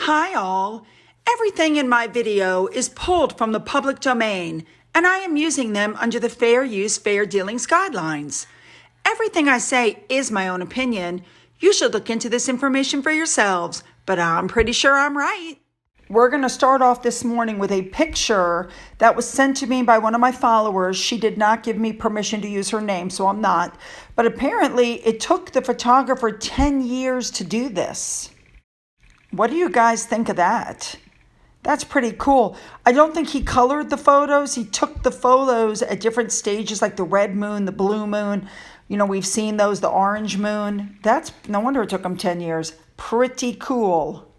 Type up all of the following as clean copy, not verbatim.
Hi all. Everything in my video is pulled from the public domain, and I am using them under the Fair Use, Fair Dealings guidelines. Everything I say is my own opinion. You should look into this information for yourselves, but I'm pretty sure I'm right. We're going to start off this morning with a picture that was sent to me by one of my followers. She did not give me permission to use her name, so I'm not. But apparently it took the photographer 10 years to do this. What do you guys think of that? That's pretty cool. I don't think he colored the photos. He took the photos at different stages, like the red moon, the blue moon. You know, we've seen those, the orange moon. That's no wonder it took him 10 years. Pretty cool.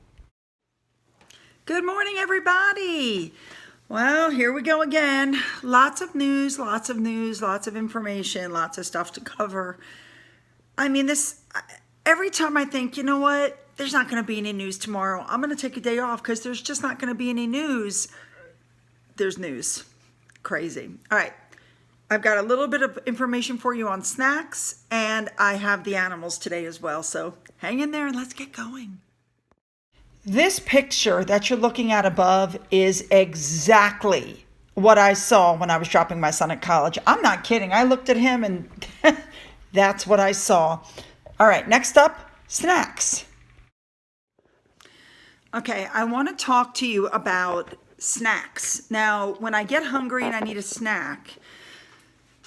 Good morning, everybody. Well, here we go again. Lots of news, lots of information, lots of stuff to cover. I mean, every time I think, you know what? There's not going to be any news tomorrow. I'm going to take a day off because there's just not going to be any news. There's news. Crazy. All right. I've got a little bit of information for you on snacks, and I have the animals today as well. So hang in there and let's get going. This picture that you're looking at above is exactly what I saw when I was dropping my son at college. I'm not kidding. I looked at him and that's what I saw. All right. Next up, snacks. Okay, I want to talk to you about snacks. Now, when I get hungry and I need a snack,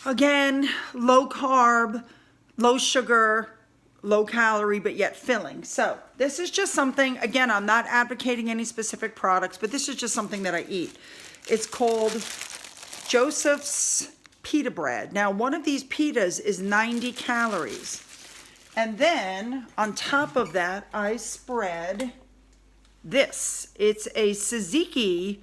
again, low carb, low sugar, low calorie, but yet filling. So this is just something, again, I'm not advocating any specific products, but this is just something that I eat. It's called Joseph's Pita Bread. Now, one of these pitas is 90 calories. And then on top of that, I spread this. It's a tzatziki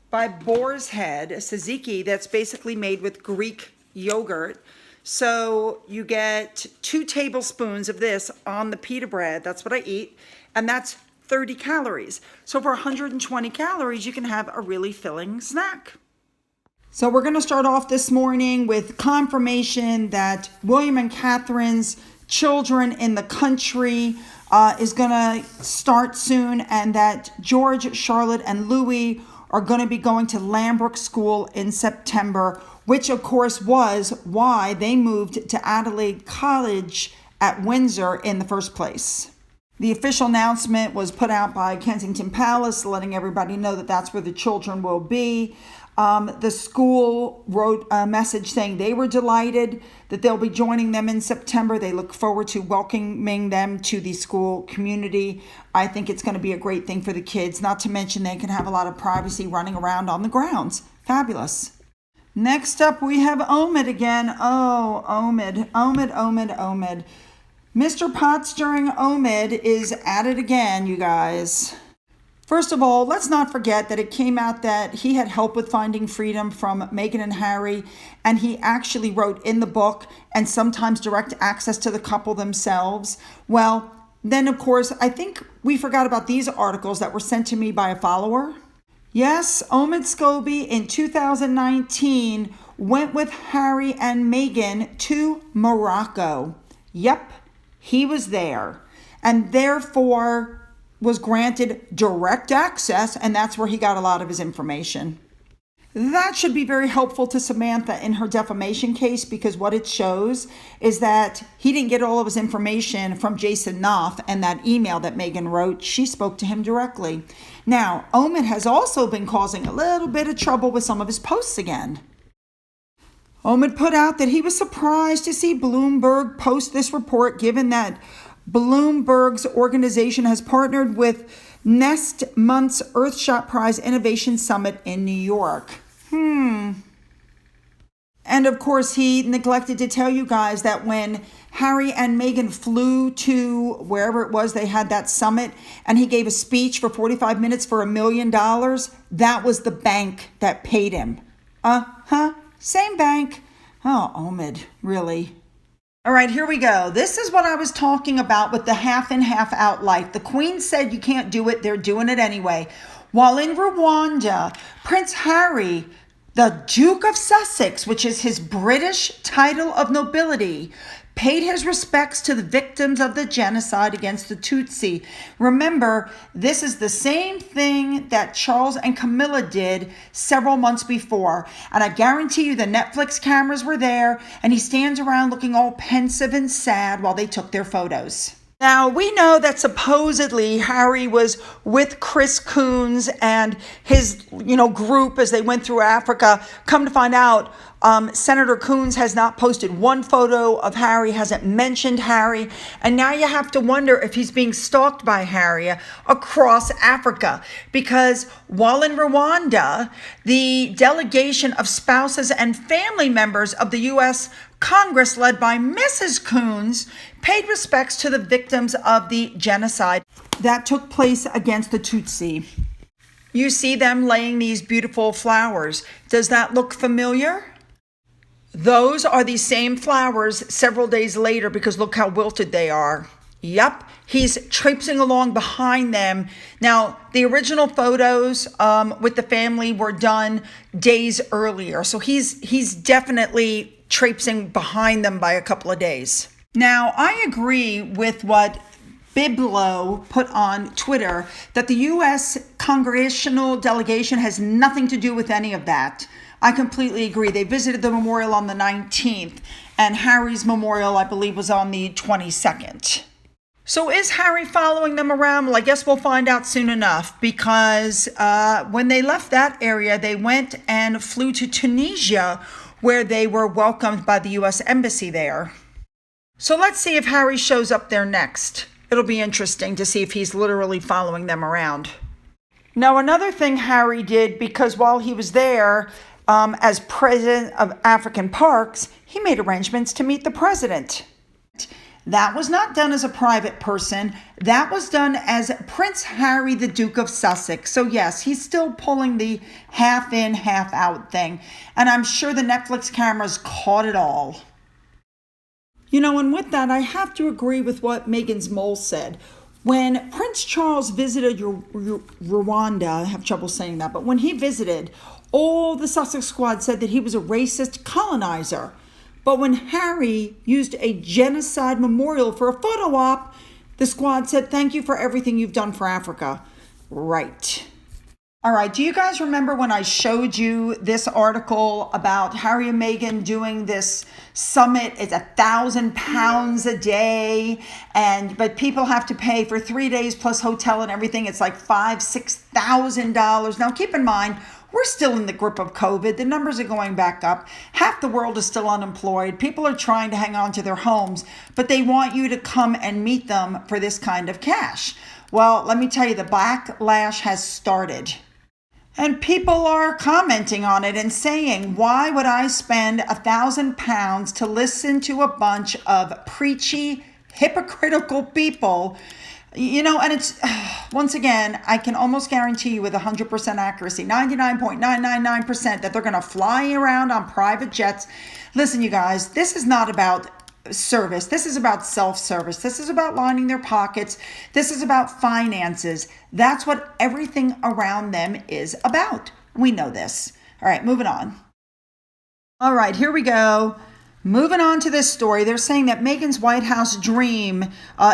by Boar's Head, a tzatziki that's basically made with Greek yogurt. So you get 2 tablespoons of this on the pita bread. That's what I eat. And that's 30 calories. So for 120 calories, you can have a really filling snack. So we're going to start off this morning with confirmation that William and Catherine's Children in the Country is going to start soon, and that George, Charlotte, and Louis are going to be going to Lambrook School in September, which of course was why they moved to Adelaide College at Windsor in the first place. The official announcement was put out by Kensington Palace, letting everybody know that that's where the children will be. The school wrote a message saying they were delighted that they'll be joining them in September. They look forward to welcoming them to the school community. I think it's going to be a great thing for the kids, not to mention they can have a lot of privacy running around on the grounds. Fabulous. Next up, we have Omid again. Oh, Omid. Mr. Pot Stirring Omid is at it again, you guys. First of all, let's not forget that it came out that he had help with finding freedom from Meghan and Harry, and he actually wrote in the book and sometimes direct access to the couple themselves. Well, then of course, I think we forgot about these articles that were sent to me by a follower. Yes, Omid Scobie in 2019 went with Harry and Meghan to Morocco. Yep, he was there, and therefore was granted direct access, and that's where he got a lot of his information. That should be very helpful to Samantha in her defamation case, because what it shows is that he didn't get all of his information from Jason Knopf and that email that Meghan wrote. She spoke to him directly. Now, Omid has also been causing a little bit of trouble with some of his posts again. Omid put out that he was surprised to see Bloomberg post this report, given that Bloomberg's organization has partnered with next month's Earthshot Prize Innovation Summit in New York. And of course, he neglected to tell you guys that when Harry and Meghan flew to wherever it was they had that summit, and he gave a speech for 45 minutes for $1 million, that was the bank that paid him. Same bank. Oh, Omid, really? All right, here we go. This is what I was talking about with the half in, half out life. The Queen said you can't do it. They're doing it anyway. While in Rwanda, Prince Harry, the Duke of Sussex, which is his British title of nobility, paid his respects to the victims of the genocide against the Tutsi. Remember, this is the same thing that Charles and Camilla did several months before. And I guarantee you the Netflix cameras were there, and he stands around looking all pensive and sad while they took their photos. Now, we know that supposedly Harry was with Chris Coons and his, group as they went through Africa. Come to find out, Senator Coons has not posted one photo of Harry, hasn't mentioned Harry. And now you have to wonder if he's being stalked by Harry across Africa. Because while in Rwanda, the delegation of spouses and family members of the U.S. Congress, led by Mrs. Coons, paid respects to the victims of the genocide that took place against the Tutsi. You see them laying these beautiful flowers. Does that look familiar? Those are the same flowers several days later, because look how wilted they are. Yep, he's traipsing along behind them. Now, the original photos with the family were done days earlier, so he's definitely traipsing behind them by a couple of days. Now, I agree with what Biblo put on Twitter, that the U.S. congressional delegation has nothing to do with any of that. I completely agree. They visited the memorial on the 19th, and Harry's memorial, I believe, was on the 22nd. So is Harry following them around? Well, I guess we'll find out soon enough, because when they left that area, they went and flew to Tunisia, where they were welcomed by the U.S. Embassy there. So let's see if Harry shows up there next. It'll be interesting to see if he's literally following them around. Now, another thing Harry did, because while he was there as president of African Parks, he made arrangements to meet the president. That was not done as a private person. That was done as Prince Harry, the Duke of Sussex. So yes, he's still pulling the half in, half out thing. And I'm sure the Netflix cameras caught it all. And with that, I have to agree with what Megan's Mole said. When Prince Charles visited Rwanda, I have trouble saying that, but when he visited, all the Sussex squad said that he was a racist colonizer. But when Harry used a genocide memorial for a photo op, the squad said, "Thank you for everything you've done for Africa." Right. All right, do you guys remember when I showed you this article about Harry and Meghan doing this summit? It's £1,000 a day, but people have to pay for 3 days plus hotel and everything. It's like $5,000-$6,000. Now keep in mind, we're still in the grip of COVID. The numbers are going back up. Half the world is still unemployed. People are trying to hang on to their homes, but they want you to come and meet them for this kind of cash. Well, let me tell you, the backlash has started. And people are commenting on it and saying, why would I spend £1,000 to listen to a bunch of preachy, hypocritical people? And it's, once again, I can almost guarantee you with 100% accuracy, 99.999%, that they're going to fly around on private jets. Listen, you guys, this is not about service. This is about self-service. This is about lining their pockets. This is about finances. That's what everything around them is about. We know this. All right, moving on. All right, here we go. Moving on to this story, they're saying that Meghan's White House dream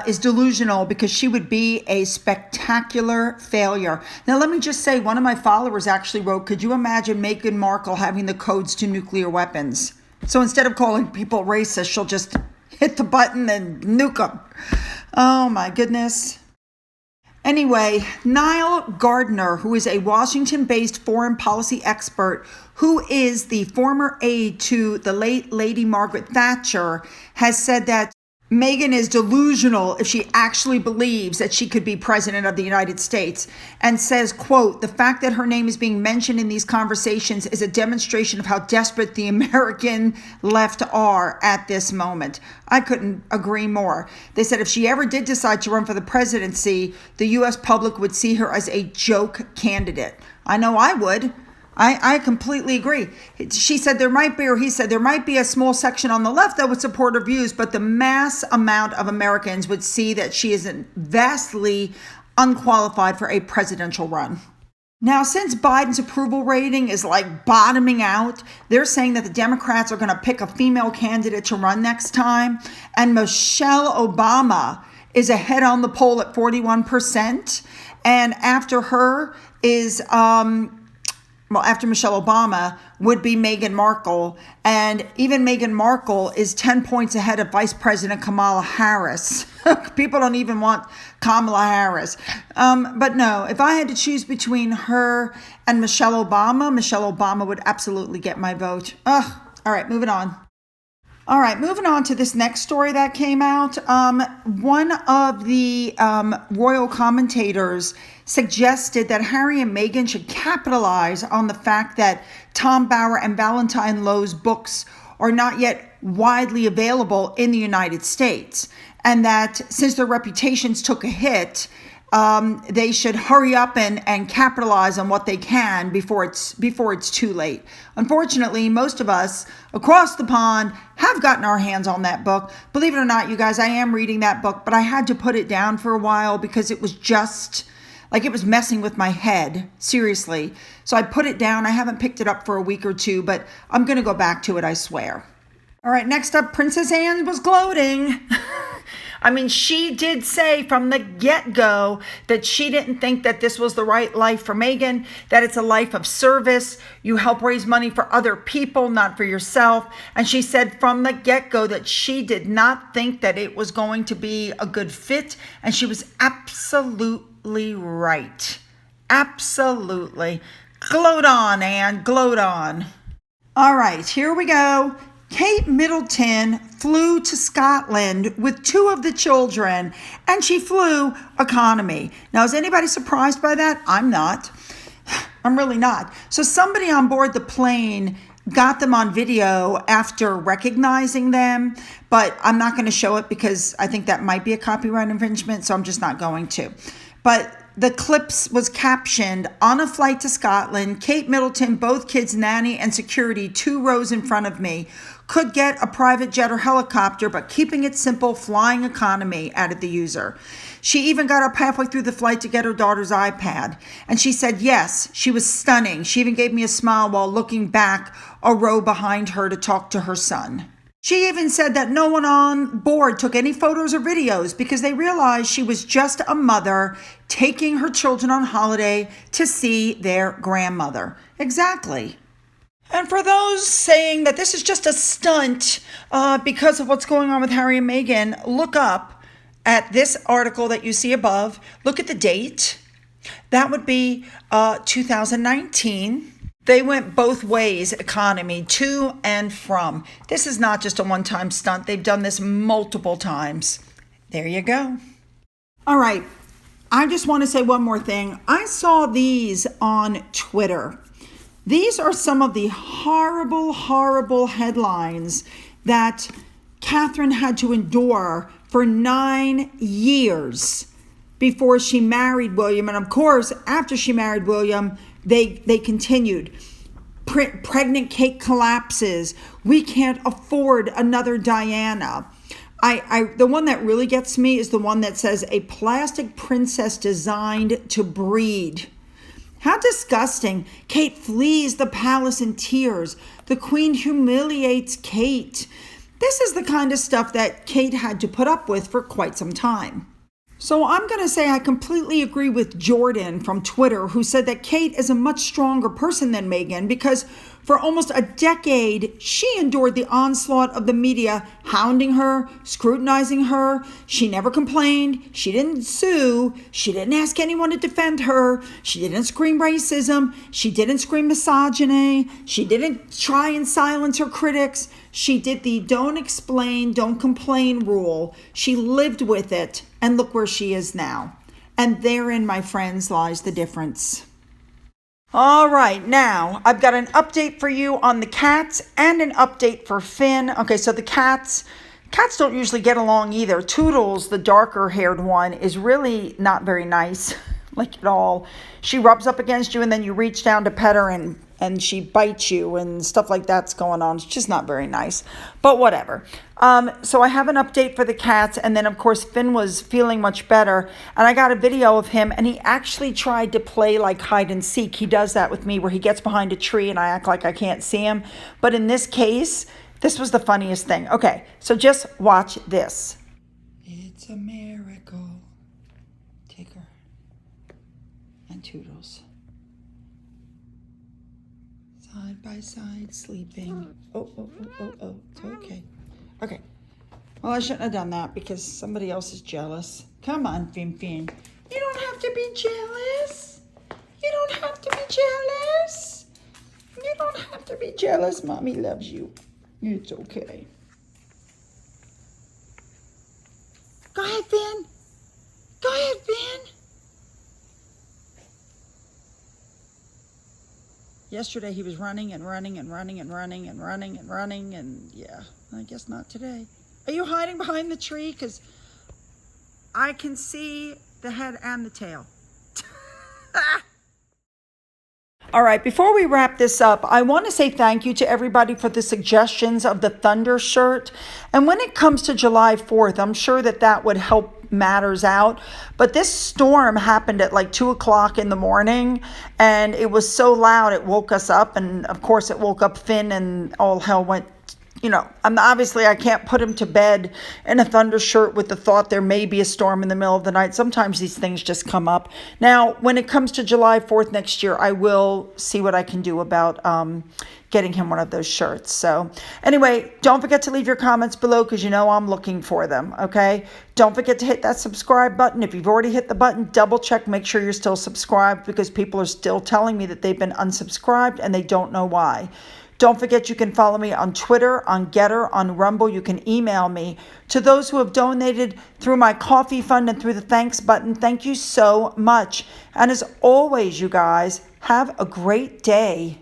is delusional because she would be a spectacular failure. Now, let me just say, one of my followers actually wrote, could you imagine Meghan Markle having the codes to nuclear weapons? So instead of calling people racist, she'll just hit the button and nuke them. Oh, my goodness. Anyway, Niall Gardner, who is a Washington-based foreign policy expert, who is the former aide to the late Lady Margaret Thatcher, has said that Meghan is delusional if she actually believes that she could be president of the United States, and says, quote, the fact that her name is being mentioned in these conversations is a demonstration of how desperate the American left are at this moment. I couldn't agree more. They said if she ever did decide to run for the presidency, the U.S. public would see her as a joke candidate. I know I would. I completely agree. She said there might be, or he said there might be a small section on the left that would support her views, but the mass amount of Americans would see that she is vastly unqualified for a presidential run. Now, since Biden's approval rating is like bottoming out, they're saying that the Democrats are going to pick a female candidate to run next time. And Michelle Obama is ahead on the poll at 41%. And after her is, after Michelle Obama would be Meghan Markle. And even Meghan Markle is 10 points ahead of Vice President Kamala Harris. People don't even want Kamala Harris. But no, if I had to choose between her and Michelle Obama would absolutely get my vote. Ugh. All right, moving on. All right, moving on to this next story that came out. One of the royal commentators suggested that Harry and Meghan should capitalize on the fact that Tom Bower and Valentine Lowe's books are not yet widely available in the United States, and that since their reputations took a hit, they should hurry up and capitalize on what they can before it's too late. Unfortunately, most of us across the pond have gotten our hands on that book. Believe it or not, you guys, I am reading that book, but I had to put it down for a while because it was just like it was messing with my head, seriously. So I put it down. I haven't picked it up for a week or two, but I'm going to go back to it, I swear. All right, next up, Princess Anne was gloating. I mean, she did say from the get-go that she didn't think that this was the right life for Meghan, that it's a life of service. You help raise money for other people, not for yourself. And she said from the get-go that she did not think that it was going to be a good fit. And she was absolutely right. Absolutely. Gloat on, Anne. Gloat on. All right, here we go. Kate Middleton flew to Scotland with two of the children, and she flew economy. Now, is anybody surprised by that? I'm not. I'm really not. So somebody on board the plane got them on video after recognizing them, but I'm not going to show it because I think that might be a copyright infringement, so I'm just not going to. But the clips was captioned, on a flight to Scotland, Kate Middleton, both kids, nanny, and security, 2 rows in front of me, could get a private jet or helicopter, but keeping it simple, flying economy, added the user. She even got up halfway through the flight to get her daughter's iPad. And she said, yes, she was stunning. She even gave me a smile while looking back a row behind her to talk to her son. She even said that no one on board took any photos or videos because they realized she was just a mother taking her children on holiday to see their grandmother. Exactly. And for those saying that this is just a stunt because of what's going on with Harry and Meghan, look up at this article that you see above. Look at the date. That would be 2019. They went both ways, economy, to and from. This is not just a one-time stunt. They've done this multiple times. There you go. All right. I just want to say one more thing. I saw these on Twitter. These are some of the horrible, horrible headlines that Catherine had to endure for 9 years before she married William. And of course, after she married William, they continued. Pregnant Kate collapses. We can't afford another Diana. The one that really gets me is the one that says a plastic princess designed to breed. How disgusting. Kate flees the palace in tears. The queen humiliates Kate. This is the kind of stuff that Kate had to put up with for quite some time. So I'm going to say I completely agree with Jordan from Twitter, who said that Kate is a much stronger person than Meghan because for almost a decade, she endured the onslaught of the media hounding her, scrutinizing her. She never complained. She didn't sue. She didn't ask anyone to defend her. She didn't scream racism. She didn't scream misogyny. She didn't try and silence her critics. She did the don't explain, don't complain rule. She lived with it, and look where she is now. And therein, my friends, lies the difference. All right, now I've got an update for you on the cats and an update for Finn. Okay, so the cats don't usually get along either. Toodles, the darker haired one, is really not very nice like at all. She rubs up against you and then you reach down to pet her and she bites you and stuff like that's going on. It's just not very nice, but whatever. So I have an update for the cats. And then of course, Finn was feeling much better and I got a video of him and he actually tried to play like hide and seek. He does that with me where he gets behind a tree and I act like I can't see him. But in this case, this was the funniest thing. Okay, so just watch this. It's a miracle. Tigger and Toodles. Side by side sleeping. Oh, it's okay. Okay. Well, I shouldn't have done that because somebody else is jealous. Come on, Fin. You don't have to be jealous. You don't have to be jealous. You don't have to be jealous. Mommy loves you. It's okay. Go ahead, Finn. Go ahead, Finn. Yesterday he was running and yeah, I guess not today. Are you hiding behind the tree? Because I can see the head and the tail. All right, before we wrap this up, I want to say thank you to everybody for the suggestions of the Thunder shirt. And when it comes to July 4th, I'm sure that would help matters out. But this storm happened at like 2 o'clock in the morning and it was so loud it woke us up. And of course it woke up Finn and all hell went, obviously I can't put him to bed in a Thunder shirt with the thought there may be a storm in the middle of the night. Sometimes these things just come up. Now, when it comes to July 4th next year, I will see what I can do about getting him one of those shirts. So anyway, don't forget to leave your comments below because I'm looking for them, okay? Don't forget to hit that subscribe button. If you've already hit the button, double check, make sure you're still subscribed because people are still telling me that they've been unsubscribed and they don't know why. Don't forget you can follow me on Twitter, on Getter, on Rumble. You can email me. To those who have donated through my coffee fund and through the thanks button, thank you so much. And as always, you guys, have a great day.